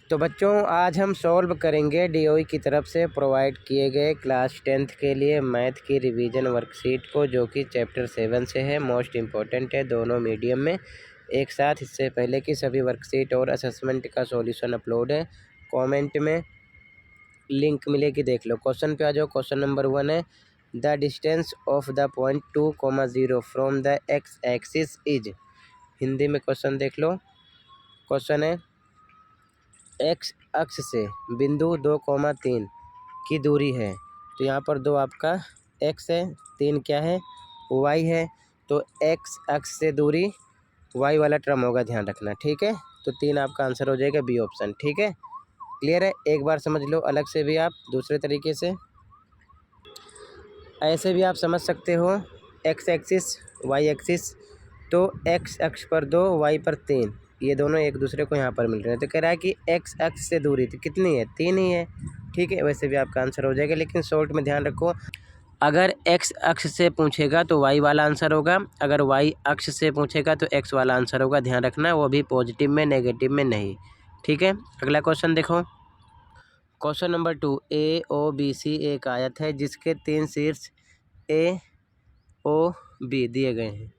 तो बच्चों आज हम सॉल्व करेंगे डीओई की तरफ से प्रोवाइड किए गए क्लास 10th के लिए मैथ की रिवीजन वर्कशीट को, जो कि चैप्टर 7 से है। मोस्ट इम्पॉर्टेंट है, दोनों मीडियम में एक साथ। इससे पहले कि सभी वर्कशीट और असेसमेंट का सॉल्यूशन अपलोड है, कमेंट में लिंक मिलेगी, देख लो। क्वेश्चन पे आ जाओ। क्वेश्चन नंबर 1 है the distance of the point 2,0 from the x axis is. Hindi में क्वेश्चन देख लो। क्वेश्चन है एक्स अक्ष से बिंदु 2,3 की दूरी है। तो यहाँ पर 2 आपका एक्स है, 3 क्या है, वाई है। तो एक्स अक्ष से दूरी वाई वाला टर्म होगा, ध्यान रखना, ठीक है। तो 3 आपका आंसर हो जाएगा बी ऑप्शन, ठीक है। क्लियर है। एक बार समझ लो अलग से भी, आप दूसरे तरीके से ऐसे भी आप समझ सकते हो। एक्स एक्सिस वाई एक्सिस, तो एक्स अक्ष पर 2, वाई पर 3, ये दोनों एक दूसरे को यहाँ पर मिल रहे हैं। तो कह रहा है कि एक्स अक्ष से दूरी तो कितनी है, 3 ही है, ठीक है। वैसे भी आपका आंसर हो जाएगा, लेकिन शॉर्ट में ध्यान रखो, अगर एक्स अक्ष से पूछेगा तो वाई वाला आंसर होगा, अगर वाई अक्ष से पूछेगा तो एक्स वाला आंसर होगा, ध्यान रखना। वो भी पॉजिटिव में, नेगेटिव में नहीं, ठीक है। अगला क्वेश्चन देखो। क्वेश्चन नंबर 2, ए ओ बी सी एक आयत है जिसके 3 शीर्ष ए ओ बी दिए गए हैं।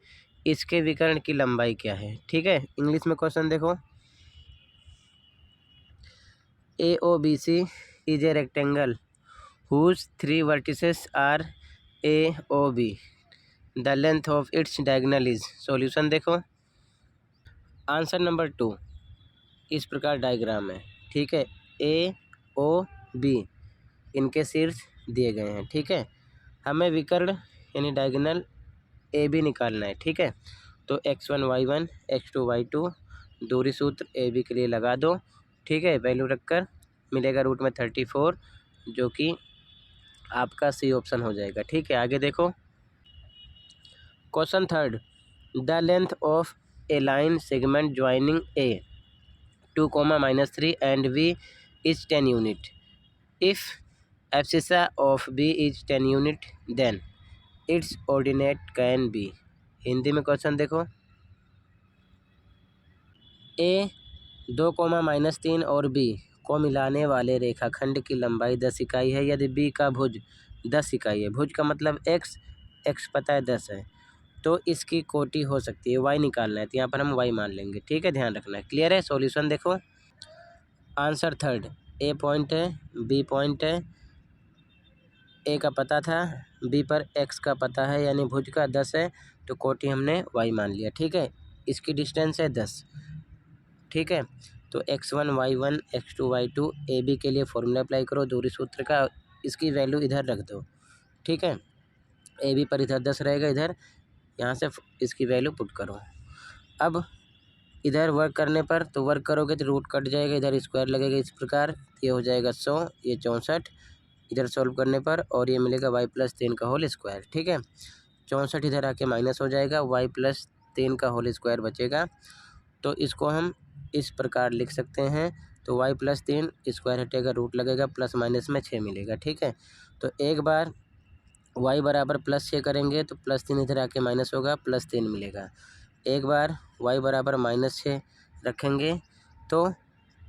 इसके विकर्ण की लंबाई क्या है, ठीक है। इंग्लिश में क्वेश्चन देखो। A O B C is a rectangle whose 3 vertices are A O B, the length of its diagonal is. Solution देखो। आंसर नंबर 2 इस प्रकार डायग्राम है, ठीक है। ए ओ बी इनके शीर्ष दिए गए हैं, ठीक है। हमें विकर्ण यानी डायगोनल ए बी निकालना है, ठीक है। तो x1 y1 x2 y2 दूरी सूत्र ए बी के लिए लगा दो, ठीक है। वैल्यू रखकर मिलेगा रूट में 34, जो कि आपका सी ऑप्शन हो जाएगा, ठीक है। आगे देखो। Question 3, the length of a line segment joining A 2, -3 and v is 10 unit. If abscissa of b is 10 unit then its ordinate can be. Hindi में क्वेश्चन देखो। ए 2, -3 और बी को मिलाने वाले रेखाखंड की लंबाई 10 इकाई है यदि बी का भुज 10 इकाई है। भुज का मतलब एक्स पता है 10 है, तो इसकी कोटि हो सकती है, वाई निकालना है, तो यहाँ पर हम वाई मान लेंगे, ठीक है। ध्यान रखना है। क्लियर है। सॉल्यूशन देखो। आंसर 3, ए पॉइंट है, बी पॉइंट है, ए का पता था, बी पर एक्स का पता है, यानी भुज का 10 है, तो कोटि हमने वाई मान लिया, ठीक है। इसकी डिस्टेंस है 10, ठीक है। तो x1 y1 x2 y2 A B के लिए फॉर्मूला अप्लाई करो दूरी सूत्र का, इसकी वैल्यू इधर रख दो, ठीक है। ए बी पर इधर 10 रहेगा, इधर यहाँ से इसकी वैल्यू पुट करो। अब इधर वर्क करने पर, तो वर्क करोगे तो रूट कट जाएगा, इधर स्क्वायर लगेगा, इस प्रकार ये हो जाएगा 100, ये 64 इधर सॉल्व करने पर, और ये मिलेगा y + 3 का होल स्क्वायर, ठीक है। 64 इधर आके माइनस हो जाएगा, y + 3 का होल स्क्वायर बचेगा। तो इसको हम इस प्रकार लिख सकते हैं। तो y + 3 स्क्वायर हटेगा, रूट लगेगा, प्लस माइनस में 6 मिलेगा, ठीक है। तो एक बार y बराबर +6 करेंगे तो +3 इधर आके माइनस होगा, +3 मिलेगा। एक बार y बराबर -6 रखेंगे तो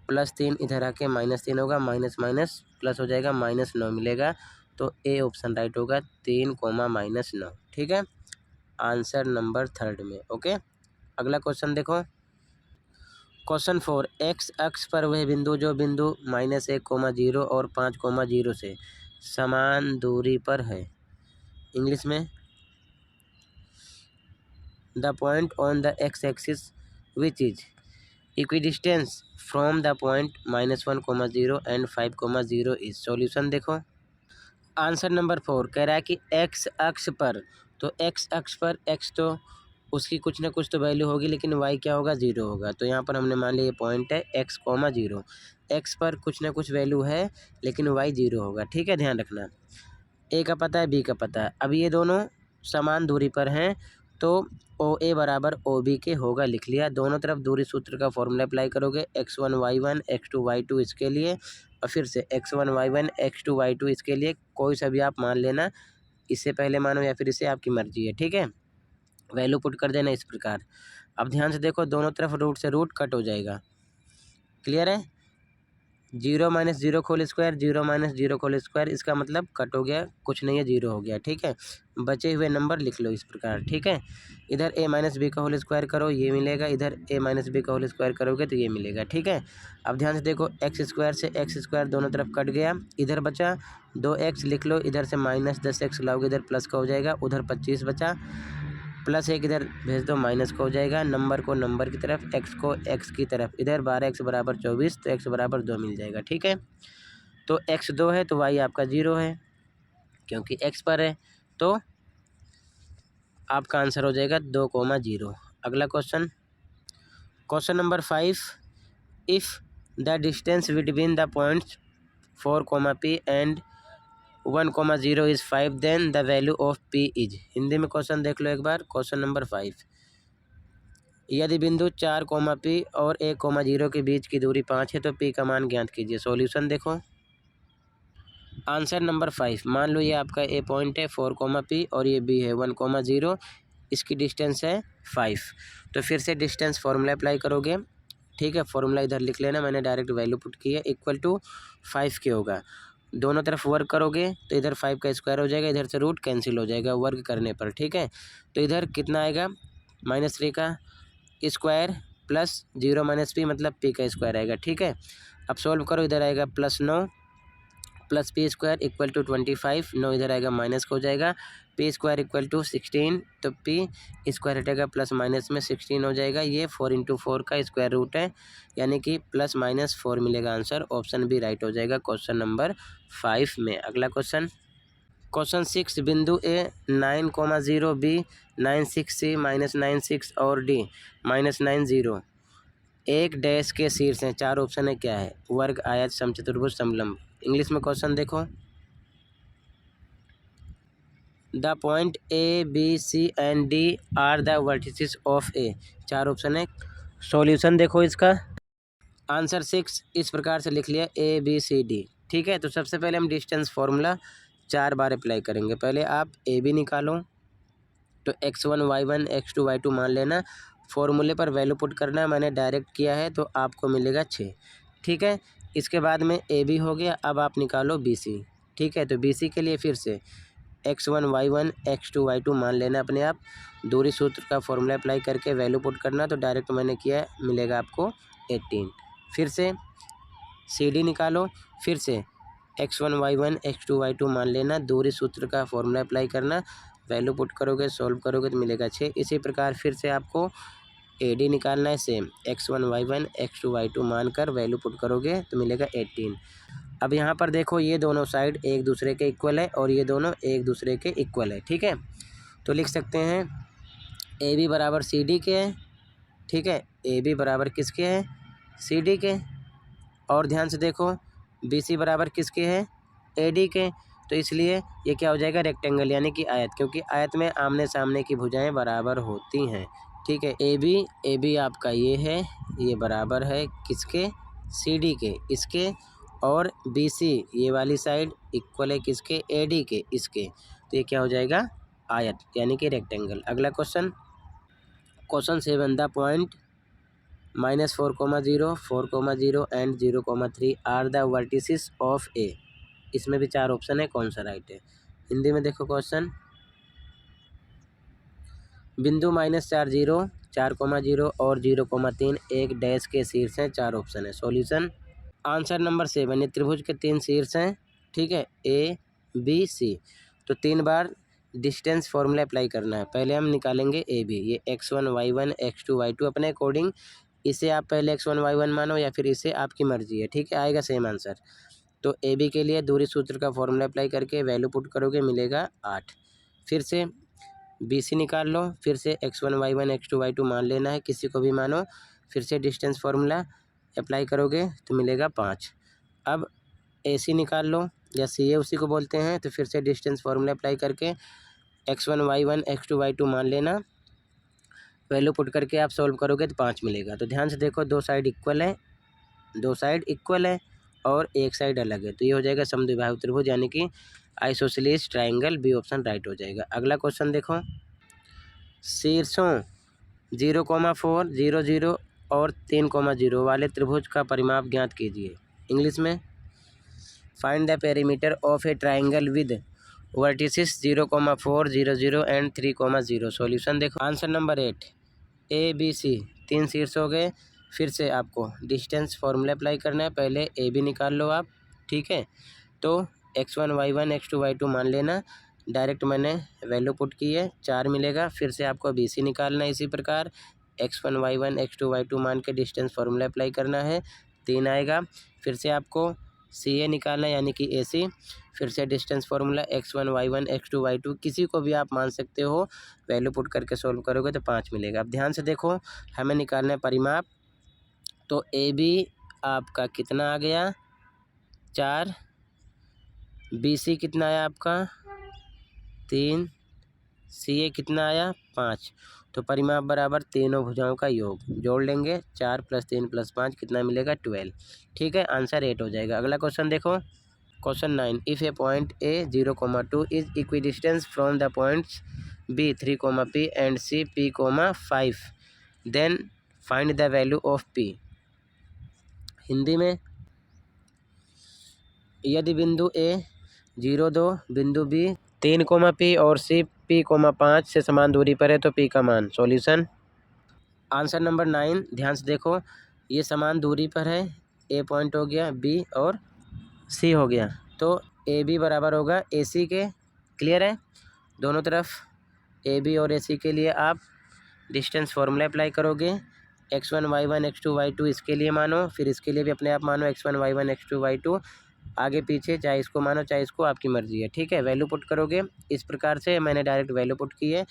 +3 इधर आके -3 होगा, माइनस माइनस प्लस हो जाएगा, -9 मिलेगा। तो ए ऑप्शन राइट होगा, 3, -9, ठीक है। आंसर नंबर 3 में, ओके। अगला क्वेश्चन देखो। क्वेश्चन 4, एक्स अक्ष पर वह बिंदु जो बिंदु -1, 0 और 5, 0 से समान दूरी पर है। इंग्लिश में, the point on the x axis which is equidistance from the point -1, 0 and 5, 0 is. Solution देखो। आंसर नंबर 4 कह रहा है कि एक्स अक्ष पर, तो एक्स अक्ष पर एक्स तो उसकी कुछ ना कुछ तो वैल्यू होगी, लेकिन वाई क्या होगा, 0 होगा। तो यहाँ पर हमने मान लिया ये पॉइंट है x, 0, एक्स पर कुछ ना कुछ वैल्यू है, लेकिन वाई 0 होगा, ठीक है। ध्यान रखना। ए का पता है, बी का पता है। अब ये दोनों समान दूरी पर हैं, तो ओ ए बराबर ओ बी के होगा, लिख लिया। दोनों तरफ दूरी सूत्र का फॉर्मूला अप्लाई करोगे, x1 y1 x2 y2 इसके लिए, और फिर से x1 y1 x2 y2 इसके लिए, कोई सा भी आप मान लेना, इससे पहले मानो या फिर इससे, आपकी मर्जी है, ठीक है। वैल्यू पुट कर देना इस प्रकार। अब ध्यान से देखो, दोनों तरफ रूट से रूट कट हो जाएगा, क्लियर है। Zero minus zero whole square, zero minus zero whole square, इसका मतलब कट हो गया, कुछ नहीं है, जीरो हो गया। ठीक है, बचे हुए नंबर लिख लो इस प्रकार। ठीक है, इधर a माइनस बी का होल स्क्वायर करो, ये मिलेगा, इधर a माइनस बी का होल स्क्वायर करोगे तो ये मिलेगा। ठीक है, अब ध्यान से देखो, एक्स स्क्वायर से एक्स स्क्वायर दोनों तरफ कट गया, इधर बचा 2x लिख लो, इधर से माइनस 10x लाओगे, इधर प्लस का हो जाएगा, उधर 25 बचा, प्लस एक इधर भेज दो, माइनस का हो जाएगा, नंबर को नंबर की तरफ, एक्स को एक्स की तरफ, इधर 12x बराबर 24, तो x बराबर 2 मिल जाएगा। ठीक है, तो x 2 है तो y आपका 0 है, क्योंकि x पर है, तो आपका आंसर हो जाएगा 2,0। अगला question, question number 5, if the distance between the points 4, P and 1, 0 is 5, then the value of P is. Hindi में क्वेश्चन देख लो एक बार। क्वेश्चन नंबर 5, यदि बिंदु 4, P और 1, 0 के बीच की दूरी 5 है तो P का मान ज्ञात कीजिए। सॉल्यूशन देखो, आंसर नंबर 5, मान लो ये आपका ए पॉइंट है 4, P और ये बी है 1, 0, इसकी डिस्टेंस है 5। तो फिर से डिस्टेंस फार्मूला अप्लाई करोगे। ठीक है, फार्मूला इधर लिख लेना, मैंने डायरेक्ट वैल्यू पुट की है, इक्वल टू 5 के होगा, दोनों तरफ वर्क करोगे तो इधर 5 का स्क्वायर हो जाएगा, इधर से रूट कैंसिल हो जाएगा वर्क करने पर। ठीक है, तो इधर कितना आएगा, -3 का स्क्वायर प्लस 0 माइनस पी मतलब P का स्क्वायर आएगा। ठीक है, अब सॉल्व करो, इधर आएगा +9 plus P square equal to 25, 9 इधर आएगा माइनस का हो जाएगा, P स्क्वायर इक्वल टू 16, तो P स्क्वायर हटेगा प्लस माइनस में 16 हो जाएगा, ये 4 × 4 का स्क्वायर रूट है, यानी कि +-4 मिलेगा आंसर, ऑप्शन बी राइट हो जाएगा क्वेश्चन नंबर 5 में। अगला क्वेश्चन, क्वेश्चन 6, बिंदु ए 9, 0, B 9, 6, C -9, 6 और D -9, 0 एक डैश के शीर्ष हैं, 4 ऑप्शन है, क्या है, वर्ग, आयत, समचतुर्भुज, समलंब। इंग्लिश में क्वेश्चन देखो, the point A, B, C and D are the vertices of a. 4 option है, सॉल्यूशन देखो इसका। आंसर 6 इस प्रकार से लिख लिया, ABCD। ठीक है, तो सबसे पहले हम डिस्टेंस फार्मूला 4 बार अप्लाई करेंगे। पहले आप AB निकालो, तो x1 y1 x2 y2 मान लेना, फॉर्मूले पर वैल्यू पुट करना है, मैंने डायरेक्ट किया है तो आपको मिलेगा 6। ठीक है, इसके बाद में AB हो गया, अब आप निकालो BC। ठीक है, तो BC के लिए फिर से x1 y1 x2 y2 मान लेना अपने आप, दूरी सूत्र का फॉर्मूला अप्लाई करके वैल्यू पुट करना, तो डायरेक्ट मैंने किया, मिलेगा आपको 18। फिर से CD निकालो, फिर से x1 y1 x2 y2 मान लेना, दूरी सूत्र का फॉर्मूला अप्लाई करना, वैल्यू पुट करोगे, सॉल्व करोगे तो मिलेगा 6। इसी प्रकार फिर से आपको AD निकालना है, same x1 y1 x2 y2 मान कर वैल्यू पुट करोगे तो मिलेगा 18। अब यहाँ पर देखो, ये दोनों साइड एक दूसरे के इक्वल है और ये दोनों एक दूसरे के इक्वल है। ठीक है, तो लिख सकते हैं AB बराबर CD के है। ठीक है, AB बराबर किसके है, CD के, और ध्यान से देखो BC बराबर किसके है, AD के, तो इसलिए ये क्या हो जाएगा, रेक्टेंगल यानी कि आयत, क्योंकि आयत में आमने सामने की भुजाएं बराबर होती हैं। ठीक है, AB आपका ये है, ये बराबर है किसके, CD के, इसके, और BC ये वाली साइड इक्वल है किसके, AD के, इसके, तो ये क्या हो जाएगा, आयत यानी कि रेक्टेंगल। अगला question, question 7, the point -4, 0, 4, 0 and 0, 3 are the vertices of A. इसमें भी 4 ऑप्शन है, कौन सा राइट है। हिंदी में देखो क्वेश्चन, बिंदु -4, 0, 4, 0 और 0, 3 एक डैश के शीर्ष हैं, 4 ऑप्शन है। सॉल्यूशन, आंसर नंबर 7, ये त्रिभुज के 3 शीर्ष हैं। ठीक है, ABC, तो 3 बार डिस्टेंस फार्मूला अप्लाई करना है। पहले हम निकालेंगे AB, ये x1 y1 x2 y2 अपने अकॉर्डिंग, इसे आप पहले x1 y1 मानो या फिर इसे, आपकी मर्जी है। ठीक है, आएगा सेम आंसर। तो AB के लिए दूरी सूत्र का फॉर्मूला अप्लाई करके वैल्यू पुट करोगे, मिलेगा 8। फिर से BC निकाल लो, फिर से x1 y1 x2 y2 मान लेना है, किसी को भी मानो, फिर से डिस्टेंस फार्मूला अप्लाई करोगे तो मिलेगा 5। अब AC निकाल लो, या CA उसी को बोलते हैं, तो फिर से डिस्टेंस फार्मूला अप्लाई करके x1 y1 x2 y2 मान लेना, वैल्यू पुट करके आप सॉल्व करोगे तो 5 मिलेगा। तो ध्यान से देखो, दो साइड इक्वल है, दो साइड इक्वल है और एक साइड अलग है, तो ये हो जाएगा समद्विबाहु त्रिभुज यानी कि isosceles triangle, B option right हो जाएगा। अगला क्वेश्चन देखो, शीर्षों 0, 4, 0, 0 और 3, 0 वाले त्रिभुज का परिमाप ज्ञात कीजिए। इंग्लिश में find the perimeter of a triangle with vertices 0,4 0 0 and 3,0। Solution देखो। Answer number 8 A B C 3 शीर्ष हो गए। फिर से आपको डिस्टेंस फॉर्मूला अप्लाई करना है। पहले ए बी निकाल लो आप, ठीक है। तो x1 y1 x2 y2 मान लेना। डायरेक्ट मैंने वैल्यू पुट की है, 4 मिलेगा। फिर से आपको बी सी निकालना है। इसी प्रकार x1 y1 x2 y2 मान के डिस्टेंस फॉर्मूला अप्लाई करना है, 3 आएगा। फिर से आपको सी ए निकालना है यानी कि ए सी। फिर से distance formula x1 y1 x2 y2 किसी को भी आप मान सकते हो। वैल्यू पुट करके सॉल्व करोगे तो 5 मिलेगा। अब ध्यान से देखो, हमें निकालना है परिमाप। तो ए बी आपका कितना आ गया 4, बी सी कितना आया आपका 3, सी ए कितना आया 5। तो परिमाप बराबर तीनों भुजाओं का योग जोड़ लेंगे। 4 + 3 + 5 कितना मिलेगा 12। ठीक है, आंसर 8 हो जाएगा। अगला क्वेश्चन देखो, question 9। If a point A 0,2 is equidistance from the points B 3, P and C P, 5 then find the value of P। Hindi में, यदि बिंदु ए 0,2, बिंदु बी 3, P और सी P, 5 से समान दूरी पर है तो P का मान। Solution answer number 9। ध्यान से देखो, ये समान दूरी पर है। ए पॉइंट हो गया, बी और सी हो गया, तो ए बी बराबर होगा ए सी के। क्लियर है। दोनों तरफ ए बी और ए सी के लिए आप डिस्टेंस फार्मूला अप्लाई करोगे। x1 y1 x2 y2 इसके लिए मानो, फिर इसके लिए भी अपने आप मानो x1 y1 x2 y2, आगे पीछे चाहे इसको मानो चाहे इसको, आपकी मर्जी है। ठीक है, वैल्यू पुट करोगे इस प्रकार से। मैंने डायरेक्ट वैल्यू पुट की है।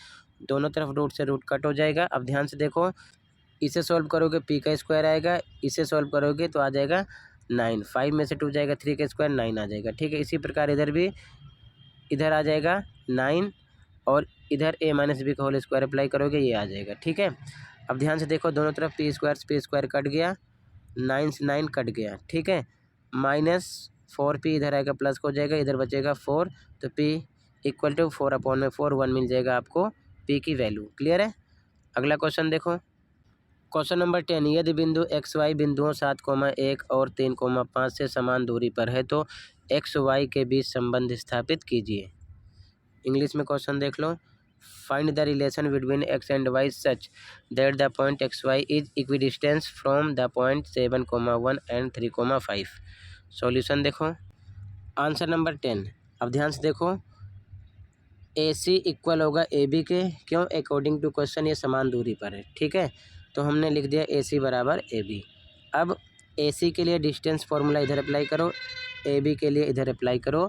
दोनों तरफ रूट से रूट कट हो जाएगा। अब ध्यान से देखो, इसे सॉल्व करोगे P का स्क्वायर आएगा, इसे सॉल्व करोगे तो आ जाएगा 9। 5 में से 2 जाएगा, 3 का स्क्वायर 9 आ जाएगा। ठीक है, इसी प्रकार इधर भी, इधर आ जाएगा 9 और इधर a - b का होल स्क्वायर अप्लाई करोगे, ये आ जाएगा। ठीक है, अब ध्यान से देखो, दोनों तरफ p स्क्वायर कट गया, 9 से 9 कट गया। ठीक है, -4p इधर आएगा, प्लस हो जाएगा, इधर बचेगा 4, तो p = 4/4 1 मिल जाएगा आपको p की वैल्यू। क्लियर है। अगला क्वेश्चन देखो, क्वेश्चन नंबर 10। यदि बिंदु एक्स वाई बिंदुओं 7,1 और 3,5 से समान दूरी पर है तो एक्स वाई के बीच संबंध स्थापित कीजिए। इंग्लिश में क्वेश्चन देख लो। Find the relation between x and y such that the point x y is equidistance from the point 7,1 and 3,5। Solution देखो। Answer number 10। अब ध्यान से देखो, ए सी इक्वल होगा ए बी के। क्यों? अकॉर्डिंग टू क्वेश्चन ये समान दूरी पर है। ठीक है, तो हमने लिख दिया ए सी बराबर ए बी। अब ए सी के लिए डिस्टेंस फार्मूला इधर अप्लाई करो, ए बी के लिए इधर अप्लाई करो।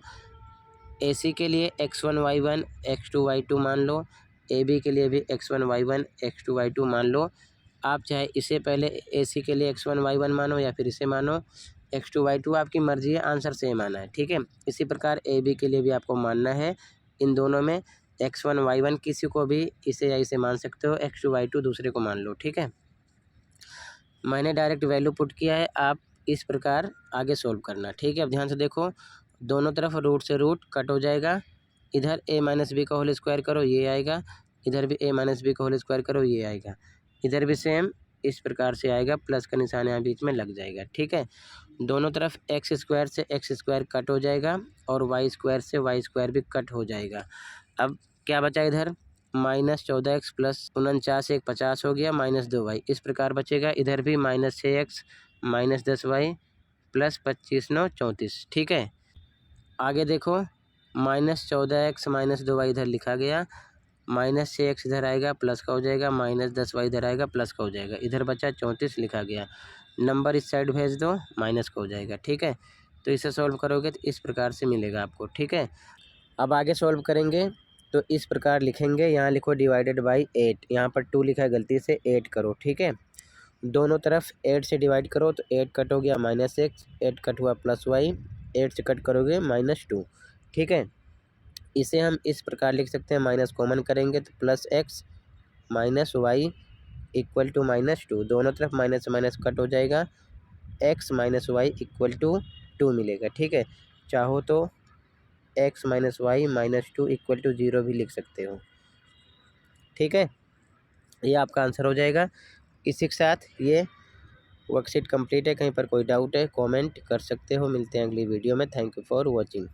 ए सी के लिए x1 y1 x2 y2 मान लो, ए बी के लिए भी x1 y1 x2 y2 मान लो। आप चाहे इसे पहले ए सी के लिए x1 y1 मानो या फिर इसे मानो x2 y2, आपकी मर्जी है, आंसर सेम आना है। ठीक है, इसी प्रकार ए बी के लिए भी आपको मानना है। इन दोनों में x1 y1 किसी को भी इसे या इसे मान सकते हो, x2 y2 दूसरे को मान लो। ठीक है, मैंने डायरेक्ट वैल्यू पुट किया है, आप इस प्रकार आगे सोल्व करना। ठीक है, अब ध्यान से देखो, दोनों तरफ रूट से रूट कट हो जाएगा। इधर a - b का होल स्क्वायर करो, ये आएगा। इधर भी a - b का होल स्क्वायर करो, ये आएगा। इधर भी सेम इस प्रकार से आएगा, प्लस का निशान यहाँ बीच में लग जाएगा। ठीक है, दोनों तरफ x स्क्वायर से x स्क्वायर कट हो जाएगा और y स्क्वायर से y स्क्वायर भी कट हो जाएगा। अब क्या बचा इधर, -14x + 49 1 50 हो गया, -2y इस प्रकार बचेगा। इधर भी -6x -10y + 25 9 34। ठीक है, आगे देखो, -14x -2y इधर लिखा गया, -6x इधर आएगा, प्लस का हो जाएगा, -10y इधर आएगा, प्लस का हो जाएगा। इधर बचा 34 लिखा गया, नंबर इस साइड भेज दो, माइनस का हो जाएगा। ठीक है, तो इसे सॉल्व करोगे तो इस प्रकार से मिलेगा आपको। ठीक है, अब आगे सॉल्व करेंगे तो इस प्रकार लिखेंगे, यहाँ लिखो /8, यहाँ पर 2 लिखा है गलती से, 8 करो। ठीक है, दोनों तरफ 8 से डिवाइड करो तो 8 कट हो गया, -x 8 कट हुआ, +y 8 से कट करोगे -2। ठीक है, इसे हम इस प्रकार लिख सकते हैं, माइनस कॉमन करेंगे तो +x -y = -2। दोनों तरफ माइनस से माइनस कट हो जाएगा, x - y = 2 मिलेगा। ठीक है, चाहो तो x - y -2 = 0 भी लिख सकते हो। ठीक है, ये आपका आंसर हो जाएगा। इसी के साथ ये वर्कशीट कंप्लीट है। कहीं पर कोई डाउट है कमेंट कर सकते हो। मिलते हैं अगली वीडियो में। Thank you for watching.